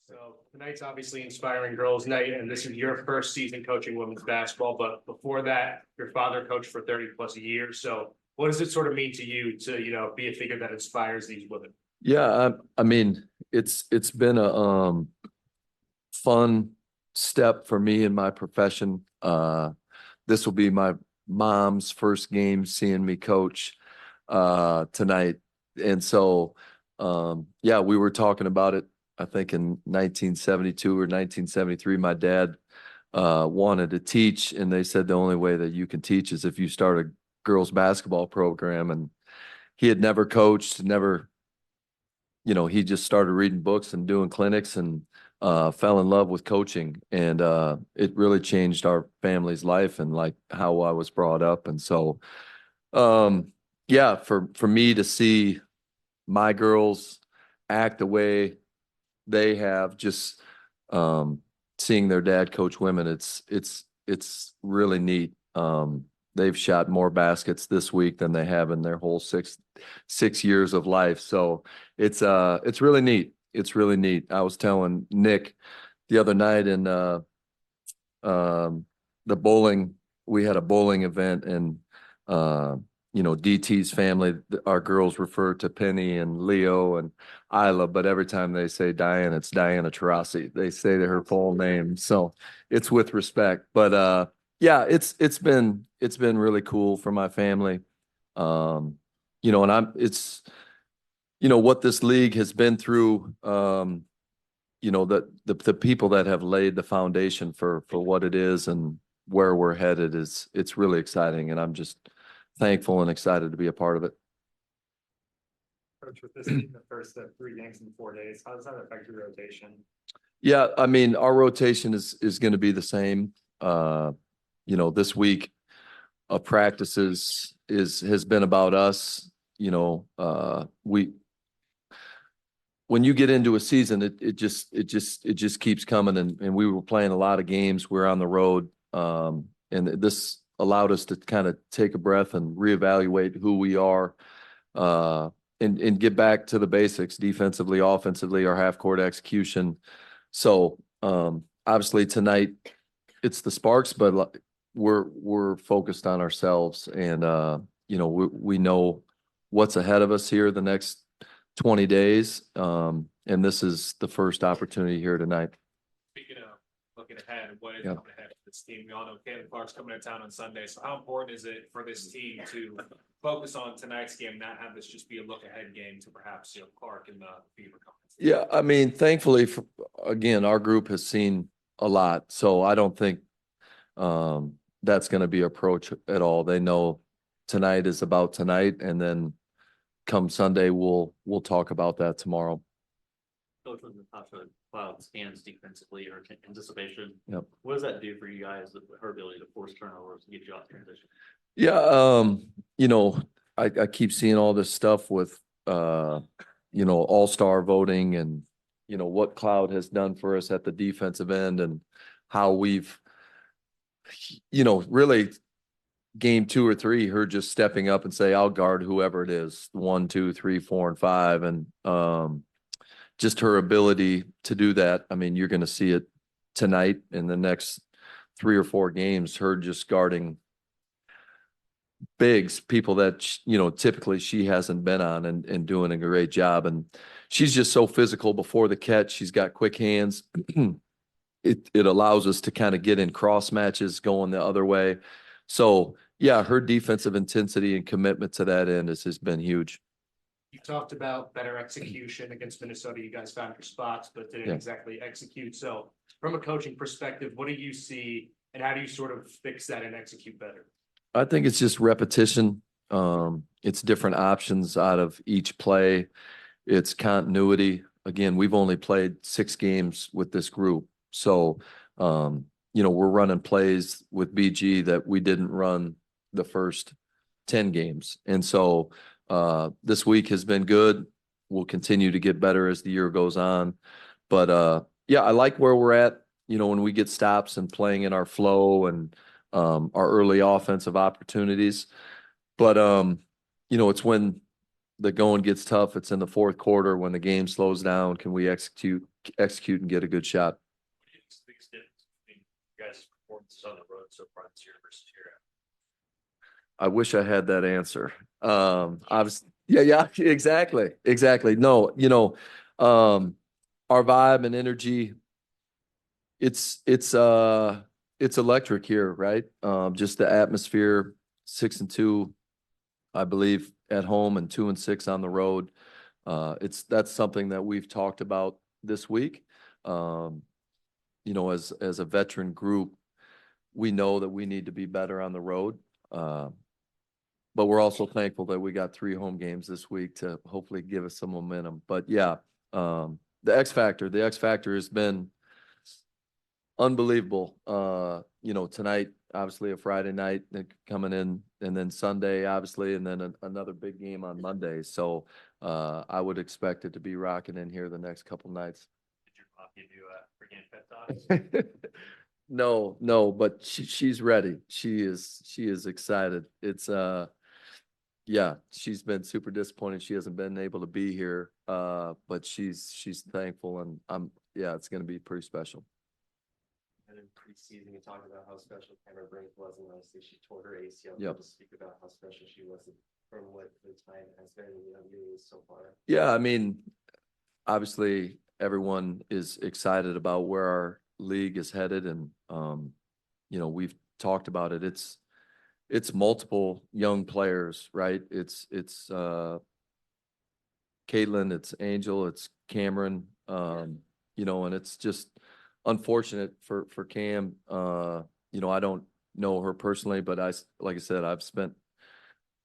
So tonight's obviously Inspiring Girls Night, and this is your first season coaching women's basketball. But before that, your father coached for 30 plus years. So what does it sort of mean to you to, be a figure that inspires these women? Yeah, I mean, it's been a fun step for me in my profession. This will be my mom's first game seeing me coach tonight. And so yeah, we were talking about it, I think in 1972 or 1973. My dad wanted to teach, and they said the only way that you can teach is if you start a girls basketball program. And he had never coached, never, he just started reading books and doing clinics, and fell in love with coaching. And it really changed our family's life and like how I was brought up. And so yeah, for me to see my girls act the way they have, just seeing their dad coach women, it's really neat. They've shot more baskets this week than they have in their whole six years of life. So it's really neat. It's really neat. I was telling Nick the other night in the bowling, we had a bowling event, and DT's family, our girls refer to Penny and Leo and Isla, but every time they say Diane, it's Diana Taurasi. They say her full name. So it's with respect. But yeah, it's been really cool for my family. And it's what this league has been through. That the people that have laid the foundation for what it is and where we're headed it's really exciting, and I'm just thankful and excited to be a part of it. Coach, with this being the first of 3 games in 4 days, how does that affect your rotation? Yeah, I mean, our rotation is going to be the same. This week of practices has been about us. When you get into a season, it just keeps coming, and we were playing a lot of games. We're on the road, and this allowed us to kind of take a breath and reevaluate who we are, and get back to the basics defensively, offensively, our half court execution. So obviously tonight it's the Sparks, but we're focused on ourselves, and we know what's ahead of us here the next 20 days. And this is the first opportunity here tonight. Speaking of looking ahead, what is coming ahead for this team? We all know Caleb Clark's coming to town on Sunday. So how important is it for this team to focus on tonight's game, not have this just be a look ahead game to perhaps Clark and the Fever Conference? Yeah, I mean, thankfully, again, our group has seen a lot, so I don't think that's going to be approach at all. They know tonight is about tonight, and then come Sunday, we'll talk about that tomorrow. Coach, when Natasha Cloud stands defensively or anticipation, yep, what does that do for you guys, her ability to force turnovers and get you out transition? Yeah, I keep seeing all this stuff with all-star voting, and what Cloud has done for us at the defensive end, and how we've really game 2 or 3, her just stepping up and say, I'll guard whoever it is, 1, 2, 3, 4, and 5. And just her ability to do that. I mean, you're going to see it tonight in the next 3 or 4 games, her just guarding bigs, people that, typically she hasn't been on, and doing a great job. And she's just so physical before the catch. She's got quick hands. It allows us to kind of get in cross matches going the other way. So yeah, her defensive intensity and commitment to that end has been huge. You talked about better execution against Minnesota. You guys found your spots, but didn't exactly execute. So from a coaching perspective, what do you see, and how do you sort of fix that and execute better? I think it's just repetition. It's different options out of each play. It's continuity. Again, we've only played 6 games with this group. So, we're running plays with BG that we didn't run the first 10 games. And so this week has been good. We'll continue to get better as the year goes on. But yeah, I like where we're at, when we get stops and playing in our flow and our early offensive opportunities. But, it's when the going gets tough. It's in the fourth quarter when the game slows down. Can we execute and get a good shot? What's the biggest difference between you guys' performances on the road so far this year versus here? I wish I had that answer. Yeah, exactly. No, our vibe and energy, it's electric here, right? Just the atmosphere, 6-2, I believe, at home, and 2-6 on the road. That's something that we've talked about this week. As a veteran group, we know that we need to be better on the road. But we're also thankful that we got 3 home games this week to hopefully give us some momentum. But yeah, the X factor has been unbelievable. Tonight, obviously a Friday night coming in, and then Sunday, obviously, and then another big game on Monday. So I would expect it to be rocking in here the next couple nights. Did your mom give you a pregame pep talk? No, but she's ready. She is excited. Yeah, she's been super disappointed she hasn't been able to be here. But she's thankful, and it's gonna be pretty special. And in preseason, you talked about how special Cameron Brink was, and obviously she tore her ACL. Yep. To speak about how special she was from what the time has been so far. Yeah, I mean, obviously everyone is excited about where our league is headed, and we've talked about it. It's multiple young players, right? It's Caitlin, it's Angel, it's Cameron, and it's just unfortunate for Cam. I don't know her personally, but like I said, I've spent,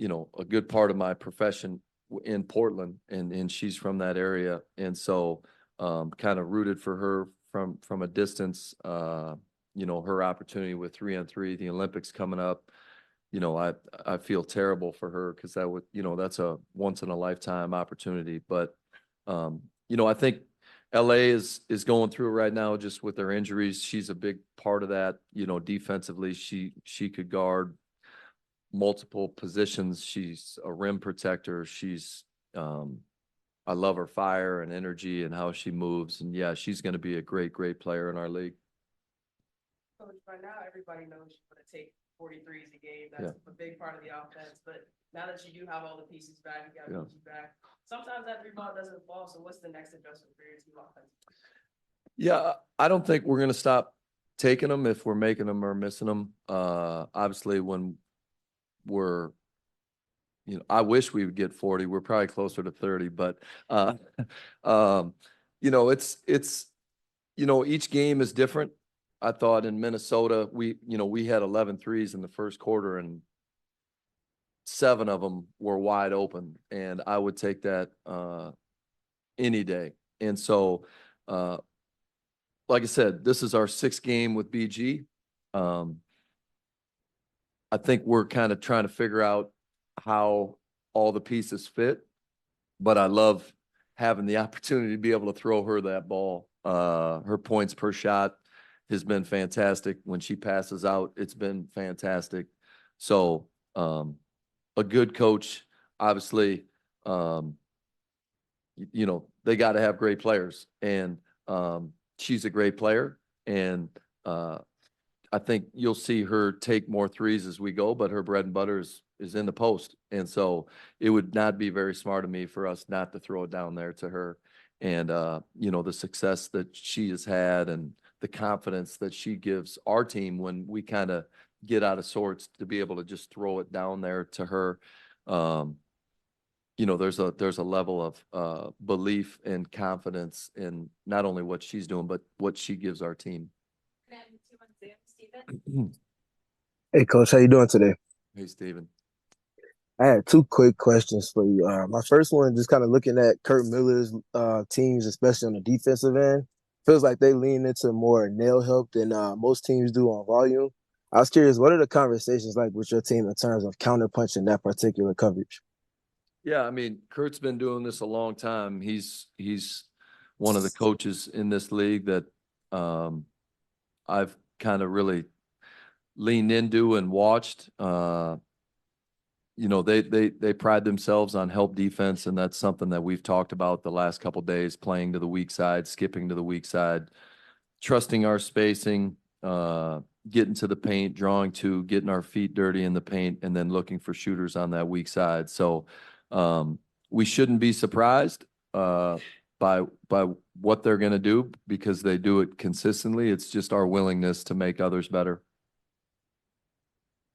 a good part of my profession in Portland, and she's from that area. And so, kind of rooted for her from a distance. Her opportunity with 3-on-3, the Olympics coming up. I feel terrible for her because that's a once in a lifetime opportunity. But, I think LA is going through it right now just with their injuries. She's a big part of that. Defensively, she could guard multiple positions. She's a rim protector. I love her fire and energy and how she moves. And yeah, she's going to be a great player in our league. Coach, by now everybody knows you're going to take 43s a game. That's a big part of the offense. But now that you do have all the pieces back, you got PG back. Sometimes that rebound doesn't fall. So what's the next adjustment for your team offense? Yeah, I don't think we're going to stop taking them if we're making them or missing them. Obviously, when we're, I wish we would get 40. We're probably closer to 30, but it's each game is different. I thought in Minnesota, we had 11 threes in the first quarter, and 7 of them were wide open, and I would take that any day. And so, like I said, this is our 6th game with BG. I think we're kind of trying to figure out how all the pieces fit, but I love having the opportunity to be able to throw her that ball. Her points per shot has been fantastic. When she passes out, it's been fantastic. So, a good coach, obviously, they got to have great players, and she's a great player, and I think you'll see her take more threes as we go, but her bread and butter is in the post. And so it would not be very smart of me for us not to throw it down there to her. And, the success that she has had and the confidence that she gives our team when we kind of get out of sorts, to be able to just throw it down there to her. There's a level of belief and confidence in not only what she's doing, but what she gives our team. Hey, Coach, how you doing today? Hey, Steven. I had 2 quick questions for you. My first one, just kind of looking at Kurt Miller's teams, especially on the defensive end, feels like they lean into more nail help than most teams do on volume. I was curious, what are the conversations like with your team in terms of counterpunching that particular coverage? Yeah, I mean, Kurt's been doing this a long time. He's one of the coaches in this league that I've kind of really leaned into and watched. you know, they pride themselves on help defense, and that's something that we've talked about the last couple of days, playing to the weak side, skipping to the weak side, trusting our spacing, getting to the paint, getting our feet dirty in the paint, and then looking for shooters on that weak side. So we shouldn't be surprised by what they're going to do, because they do it consistently. It's just our willingness to make others better.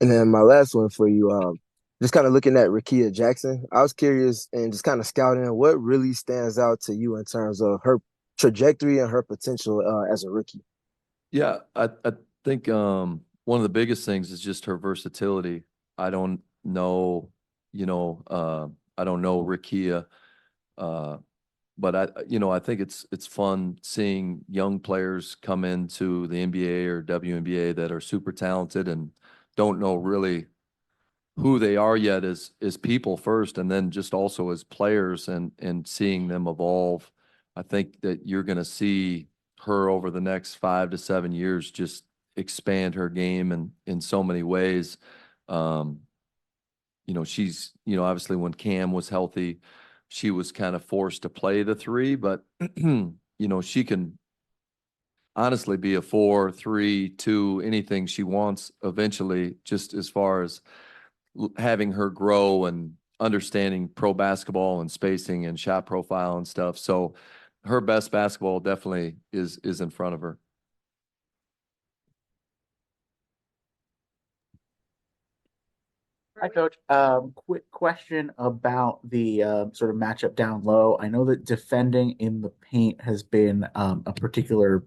And then my last one for you, just kind of looking at Rickea Jackson, I was curious and just kind of scouting what really stands out to you in terms of her trajectory and her potential as a rookie. Yeah, I think one of the biggest things is just her versatility. I don't know, I don't know Rickea, but I think it's fun seeing young players come into the NBA or WNBA that are super talented and don't know really who they are yet as people first, and then just also as players, and seeing them evolve. I think that you're going to see her over the next 5 to 7 years just expand her game in so many ways. She's, obviously when Cam was healthy, she was kind of forced to play the three, but she can honestly be a 4, 3, 2, anything she wants eventually, just as far as having her grow and understanding pro basketball and spacing and shot profile and stuff. So her best basketball definitely is in front of her. Hi, Coach. Quick question about the sort of matchup down low. I know that defending in the paint has been a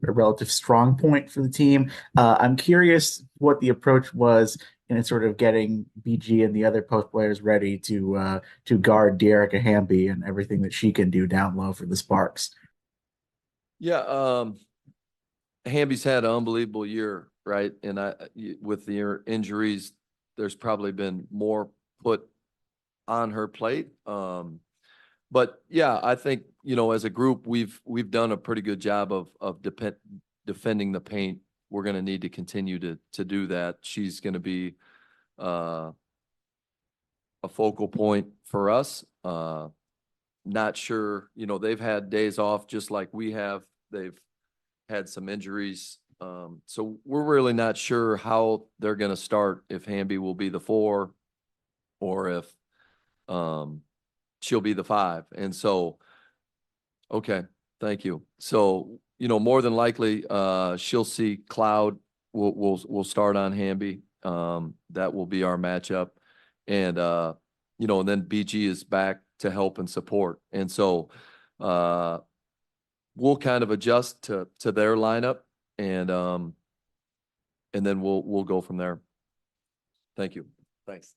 relative strong point for the team. I'm curious what the approach was in sort of getting BG and the other post players ready to guard Dearica Hamby and everything that she can do down low for the Sparks. Yeah, Hamby's had an unbelievable year, right? And with the injuries, there's probably been more put on her plate. But yeah, I think, as a group, we've done a pretty good job of defending the paint. We're going to need to continue to do that. She's going to be a focal point for us. Not sure, they've had days off just like we have. They've had some injuries. So we're really not sure how they're going to start, if Hamby will be the 4 or if she'll be the 5. And so, okay, thank you. So, more than likely, she'll see Cloud. We'll start on Hamby. That will be our matchup. And, and then BG is back to help and support. And so we'll kind of adjust to their lineup, and then we'll go from there. Thank you. Thanks.